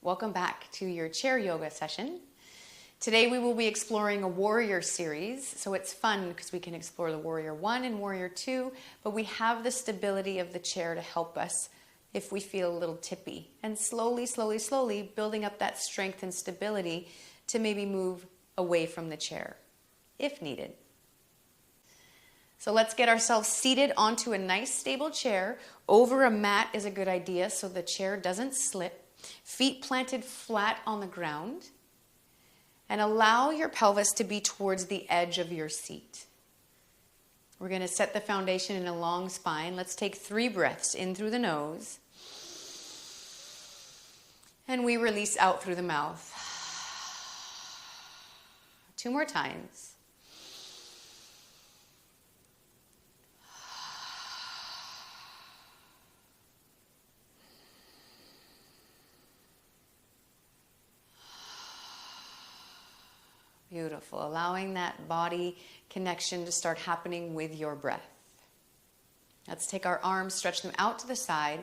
Welcome back to your chair yoga session. Today we will be exploring a warrior series, so it's fun because we can explore the warrior 1 and warrior 2, but we have the stability of the chair to help us if we feel a little tippy, and slowly building up that strength and stability to maybe move away from the chair if needed. So let's get ourselves seated onto a nice stable chair. Over a mat is a good idea so the chair doesn't slip. Feet planted flat on the ground. And allow your pelvis to be towards the edge of your seat. We're going to set the foundation in a long spine. Let's take 3 breaths in through the nose. And we release out through the mouth. 2 more times. Beautiful. Allowing that body connection to start happening with your breath. Let's take our arms, stretch them out to the side,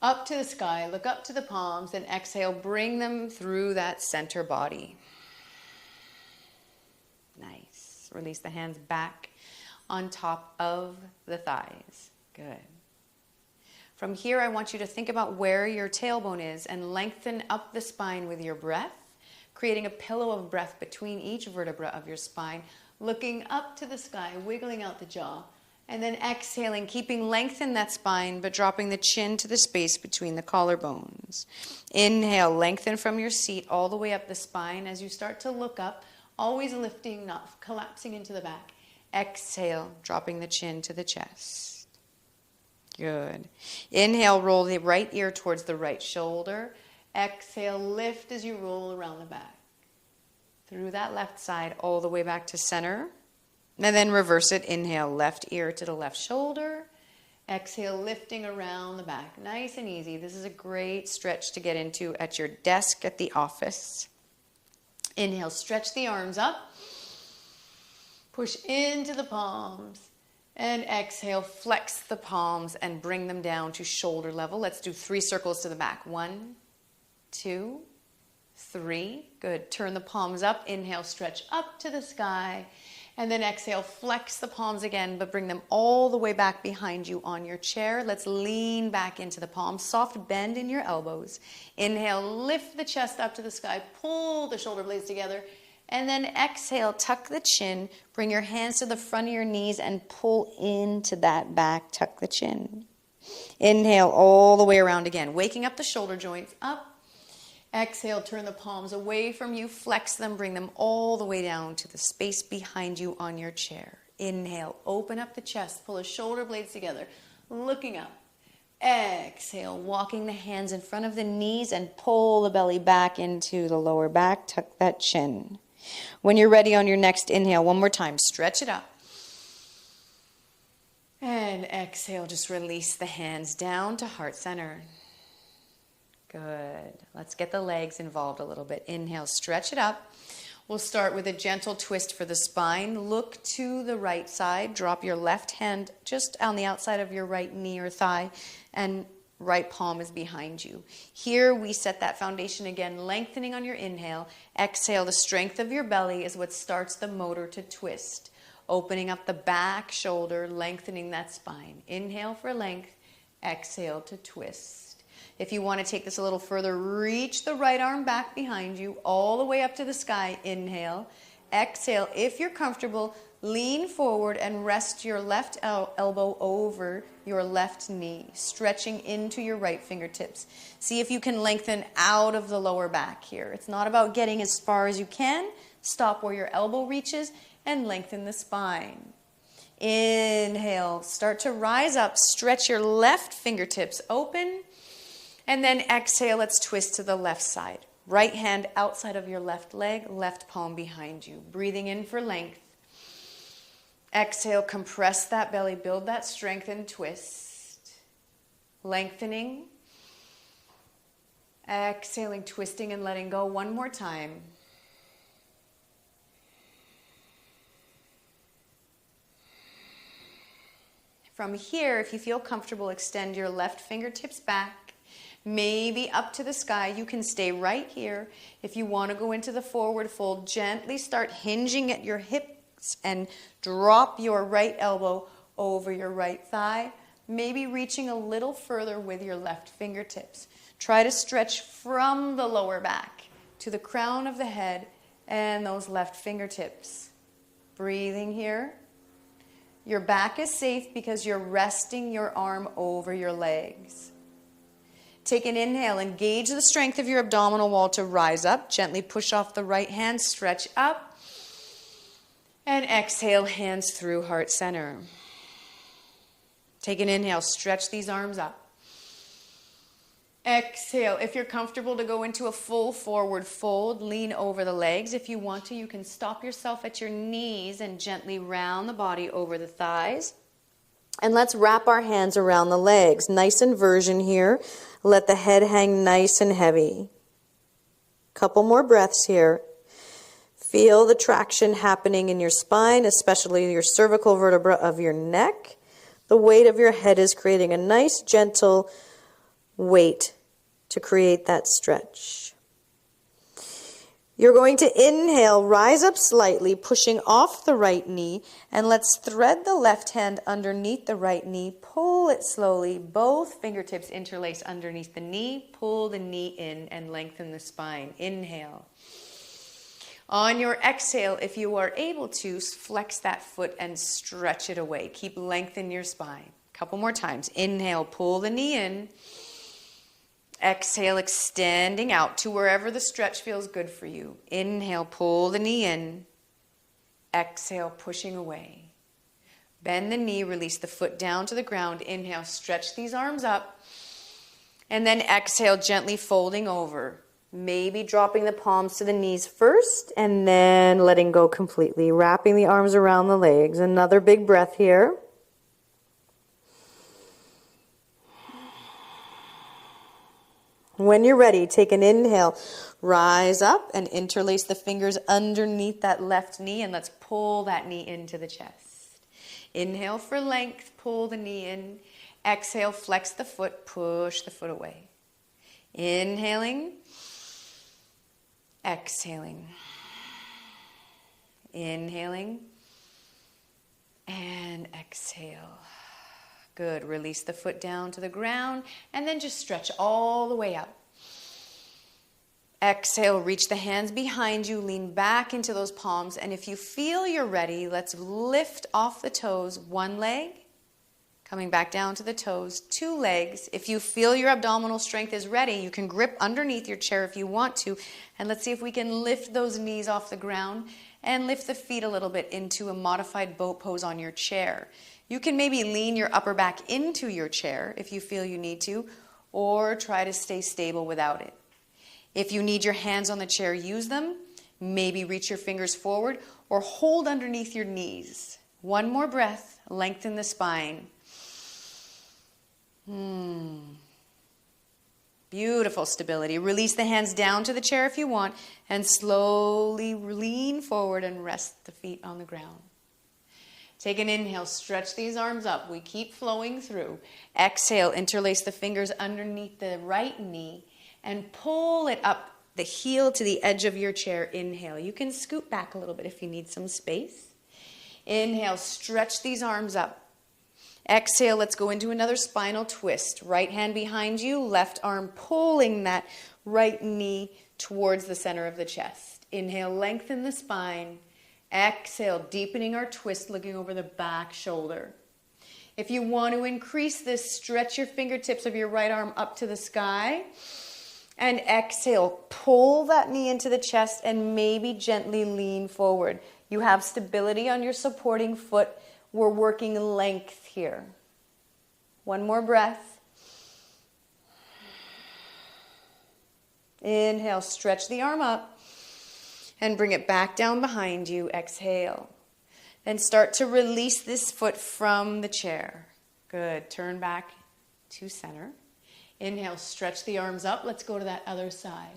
up to the sky, look up to the palms, and exhale, bring them through that center body. Nice. Release the hands back on top of the thighs. Good. From here, I want you to think about where your tailbone is and lengthen up the spine with your breath, creating a pillow of breath between each vertebra of your spine, looking up to the sky, wiggling out the jaw, and then exhaling, keeping length in that spine, but dropping the chin to the space between the collarbones. Inhale, lengthen from your seat all the way up the spine as you start to look up, always lifting, not collapsing into the back. Exhale, dropping the chin to the chest. Good. Inhale, roll the right ear towards the right shoulder. Exhale, lift as you roll around the back. Through that left side, all the way back to center. And then reverse it. Inhale, left ear to the left shoulder. Exhale, lifting around the back. Nice and easy. This is a great stretch to get into at your desk at the office. Inhale, stretch the arms up. Push into the palms. And exhale, flex the palms and bring them down to shoulder level. Let's do 3 circles to the back. 1, 2, 3. Good. Turn the palms up. Inhale, stretch up to the sky. And then exhale, flex the palms again, but bring them all the way back behind you on your chair. Let's lean back into the palms. Soft bend in your elbows. Inhale, lift the chest up to the sky. Pull the shoulder blades together. And then exhale, tuck the chin. Bring your hands to the front of your knees and pull into that back. Tuck the chin. Inhale all the way around again. Waking up the shoulder joints up. Exhale, turn the palms away from you, flex them, bring them all the way down to the space behind you on your chair. Inhale, open up the chest, pull the shoulder blades together, looking up. Exhale, walking the hands in front of the knees and pull the belly back into the lower back, tuck that chin. When you're ready on your next inhale, one more time, stretch it up. And exhale, just release the hands down to heart center. Good. Let's get the legs involved a little bit. Inhale, stretch it up. We'll start with a gentle twist for the spine. Look to the right side. Drop your left hand just on the outside of your right knee or thigh, and right palm is behind you. Here we set that foundation again, lengthening on your inhale. Exhale, the strength of your belly is what starts the motor to twist. Opening up the back shoulder, lengthening that spine. Inhale for length. Exhale to twist. If you want to take this a little further, reach the right arm back behind you, all the way up to the sky. Inhale. Exhale. If you're comfortable, lean forward and rest your left elbow over your left knee, stretching into your right fingertips. See if you can lengthen out of the lower back here. It's not about getting as far as you can. Stop where your elbow reaches and lengthen the spine. Inhale. Start to rise up. Stretch your left fingertips open. And then exhale, let's twist to the left side. Right hand outside of your left leg, left palm behind you. Breathing in for length. Exhale, compress that belly, build that strength and twist. Lengthening. Exhaling, twisting and letting go. One more time. From here, if you feel comfortable, extend your left fingertips back. maybe up to the sky. You can stay right here. If you want to go into the forward fold, gently start hinging at your hips and drop your right elbow over your right thigh, maybe reaching a little further with your left fingertips. Try to stretch from the lower back to the crown of the head and those left fingertips. Breathing here. Your back is safe because you're resting your arm over your legs. Take an inhale, engage the strength of your abdominal wall to rise up. Gently push off the right hand, stretch up. And exhale, hands through heart center. Take an inhale, stretch these arms up. Exhale. If you're comfortable to go into a full forward fold, lean over the legs. If you want to, you can stop yourself at your knees and gently round the body over the thighs. And let's wrap our hands around the legs. Nice inversion here. Let the head hang nice and heavy. Couple more breaths here. Feel the traction happening in your spine, especially your cervical vertebra of your neck. The weight of your head is creating a nice, gentle weight to create that stretch. You're going to inhale, rise up slightly, pushing off the right knee, and let's thread the left hand underneath the right knee. Pull it slowly. Both fingertips interlace underneath the knee. Pull the knee in and lengthen the spine. Inhale. On your exhale, if you are able to, flex that foot and stretch it away. Keep lengthening your spine. Couple more times. Inhale, pull the knee in. Exhale, extending out to wherever the stretch feels good for you. Inhale, pull the knee in. Exhale, pushing away. Bend the knee, release the foot down to the ground. Inhale, stretch these arms up. And then exhale, gently folding over. Maybe dropping the palms to the knees first and then letting go completely. Wrapping the arms around the legs. Another big breath here. When you're ready, take an inhale. Rise up and interlace the fingers underneath that left knee, and let's pull that knee into the chest. Inhale for length, pull the knee in. Exhale, flex the foot, push the foot away. Inhaling. Exhaling. Inhaling. And exhale. Good. Release the foot down to the ground and then just stretch all the way out. Exhale, reach the hands behind you, lean back into those palms, and if you feel you're ready, let's lift off the toes, one leg, coming back down to the toes, two legs. If you feel your abdominal strength is ready, you can grip underneath your chair if you want to, and let's see if we can lift those knees off the ground and lift the feet a little bit into a modified boat pose on your chair. You can maybe lean your upper back into your chair if you feel you need to, or try to stay stable without it. If you need your hands on the chair, use them. Maybe reach your fingers forward or hold underneath your knees. One more breath, lengthen the spine. Beautiful stability. Release the hands down to the chair if you want and slowly lean forward and rest the feet on the ground. Take an inhale, stretch these arms up. We keep flowing through. Exhale, interlace the fingers underneath the right knee and pull it up the heel to the edge of your chair. Inhale. You can scoot back a little bit if you need some space. Inhale, stretch these arms up. Exhale, let's go into another spinal twist. Right hand behind you, left arm pulling that right knee towards the center of the chest. Inhale, lengthen the spine. Exhale, deepening our twist, looking over the back shoulder. If you want to increase this, stretch your fingertips of your right arm up to the sky. And exhale, pull that knee into the chest and maybe gently lean forward. You have stability on your supporting foot. We're working length here. One more breath. Inhale, stretch the arm up and bring it back down behind you. Exhale. Then start to release this foot from the chair. Good. Turn back to center. Inhale, stretch the arms up. Let's go to that other side.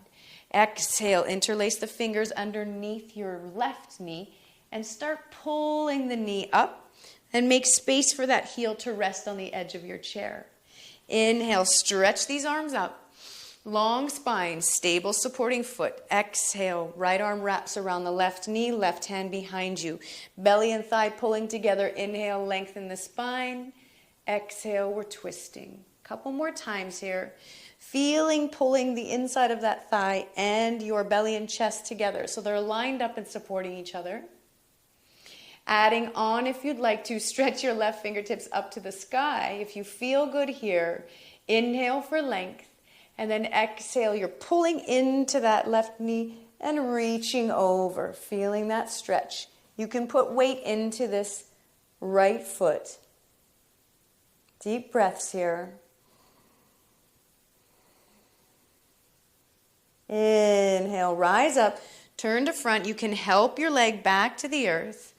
Exhale, interlace the fingers underneath your left knee and start pulling the knee up and make space for that heel to rest on the edge of your chair. Inhale, stretch these arms up. Long spine, stable supporting foot. Exhale, right arm wraps around the left knee, left hand behind you. Belly and thigh pulling together. Inhale, lengthen the spine. Exhale, we're twisting. Couple more times here. Feeling pulling the inside of that thigh and your belly and chest together so they're lined up and supporting each other. Adding on, if you'd like to, stretch your left fingertips up to the sky. If you feel good here, inhale for length. And then exhale, you're pulling into that left knee and reaching over, feeling that stretch. You can put weight into this right foot. Deep breaths here. Inhale, rise up, turn to front. You can help your leg back to the earth.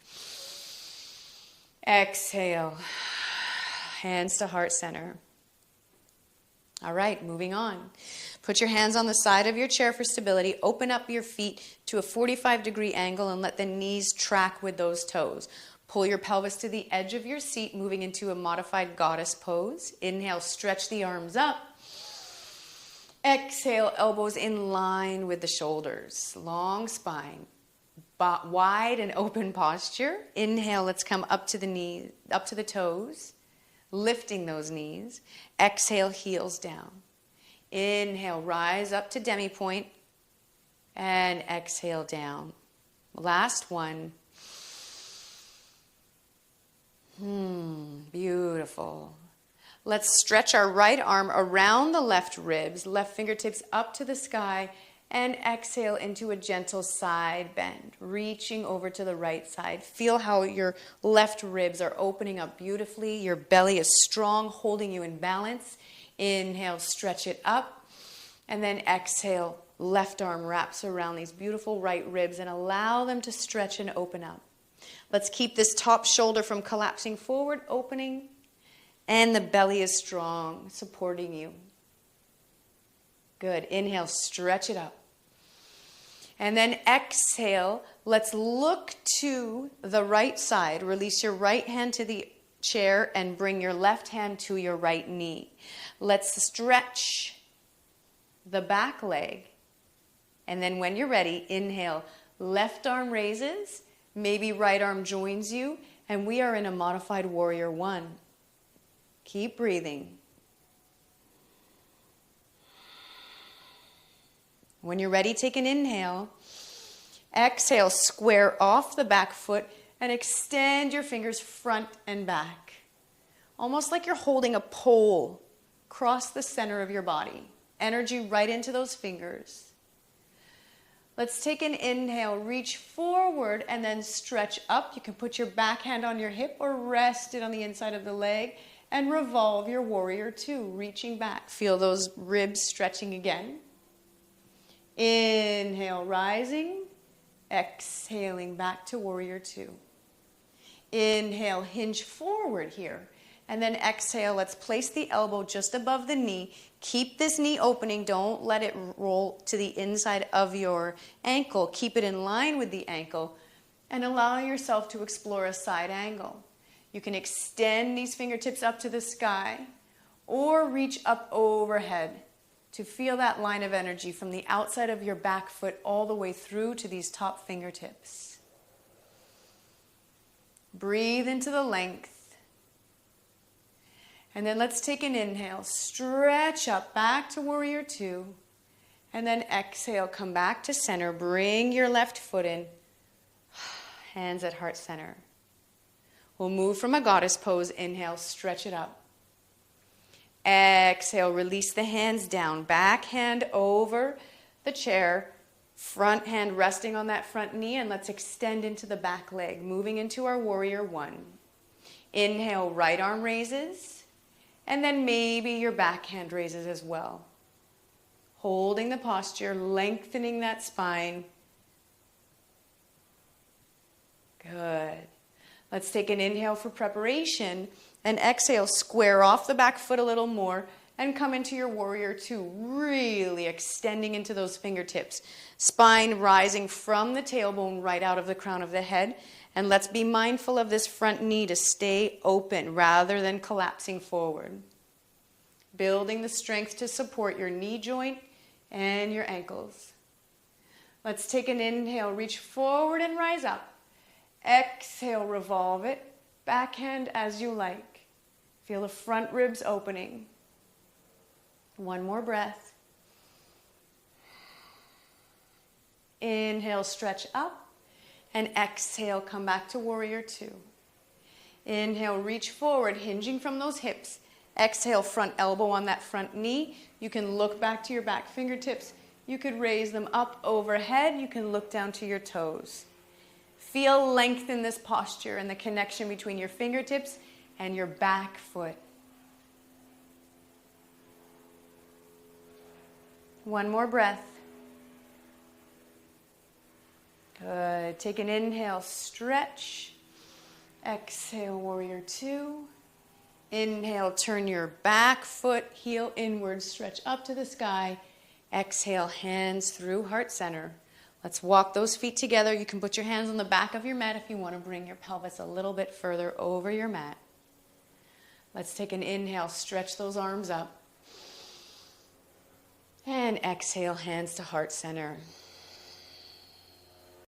Exhale, hands to heart center. All right, moving on. Put your hands on the side of your chair for stability. Open up your feet to a 45-degree angle and let the knees track with those toes. Pull your pelvis to the edge of your seat, moving into a modified goddess pose. Inhale, stretch the arms up. Exhale, elbows in line with the shoulders. Long spine, wide and open posture. Inhale, let's come up to the knees, up to the toes. Lifting those knees. Exhale, heels down. Inhale, rise up to demi-point. And exhale down. Last one. Beautiful. Let's stretch our right arm around the left ribs, left fingertips up to the sky, and exhale into a gentle side bend, reaching over to the right side. Feel how your left ribs are opening up beautifully. Your belly is strong, holding you in balance. Inhale, stretch it up. And then exhale, left arm wraps around these beautiful right ribs and allow them to stretch and open up. Let's keep this top shoulder from collapsing forward, opening. And the belly is strong, supporting you. Good. Inhale, stretch it up. And then exhale, let's look to the right side. Release your right hand to the chair and bring your left hand to your right knee. Let's stretch the back leg. And then when you're ready, inhale, left arm raises, maybe right arm joins you, and we are in a modified warrior one. Keep breathing. When you're ready, take an inhale. Exhale, square off the back foot and extend your fingers front and back. Almost like you're holding a pole across the center of your body. Energy right into those fingers. Let's take an inhale, reach forward and then stretch up. You can put your back hand on your hip or rest it on the inside of the leg and revolve your warrior two, reaching back. Feel those ribs stretching again. Inhale, rising. Exhaling back to warrior two. Inhale, hinge forward here. And then exhale, let's place the elbow just above the knee. Keep this knee opening. Don't let it roll to the inside of your ankle. Keep it in line with the ankle and allow yourself to explore a side angle. You can extend these fingertips up to the sky or reach up overhead to feel that line of energy from the outside of your back foot all the way through to these top fingertips. Breathe into the length. And then let's take an inhale. Stretch up back to warrior two. And then exhale, come back to center. Bring your left foot in. Hands at heart center. We'll move from a goddess pose. Inhale, stretch it up. Exhale, release the hands down. Back hand over the chair. Front hand resting on that front knee. And let's extend into the back leg. Moving into our warrior one. Inhale, right arm raises. And then maybe your back hand raises as well. Holding the posture, lengthening that spine. Good. Let's take an inhale for preparation. And exhale, square off the back foot a little more. And come into your warrior two, really extending into those fingertips. Spine rising from the tailbone right out of the crown of the head. And let's be mindful of this front knee to stay open rather than collapsing forward. Building the strength to support your knee joint and your ankles. Let's take an inhale, reach forward and rise up. Exhale, revolve it, backhand as you like. Feel the front ribs opening. One more breath. Inhale, stretch up, and exhale, come back to warrior two. Inhale, reach forward, hinging from those hips. Exhale, front elbow on that front knee. You can look back to your back fingertips. You could raise them up overhead. You can look down to your toes. Feel length in this posture and the connection between your fingertips and your back foot. One more breath. Good. Take an inhale, stretch. Exhale, warrior two. Inhale, turn your back foot, heel inward, stretch up to the sky. Exhale, hands through heart center. Let's walk those feet together. You can put your hands on the back of your mat if you want to bring your pelvis a little bit further over your mat. Let's take an inhale, stretch those arms up. And exhale, hands to heart center.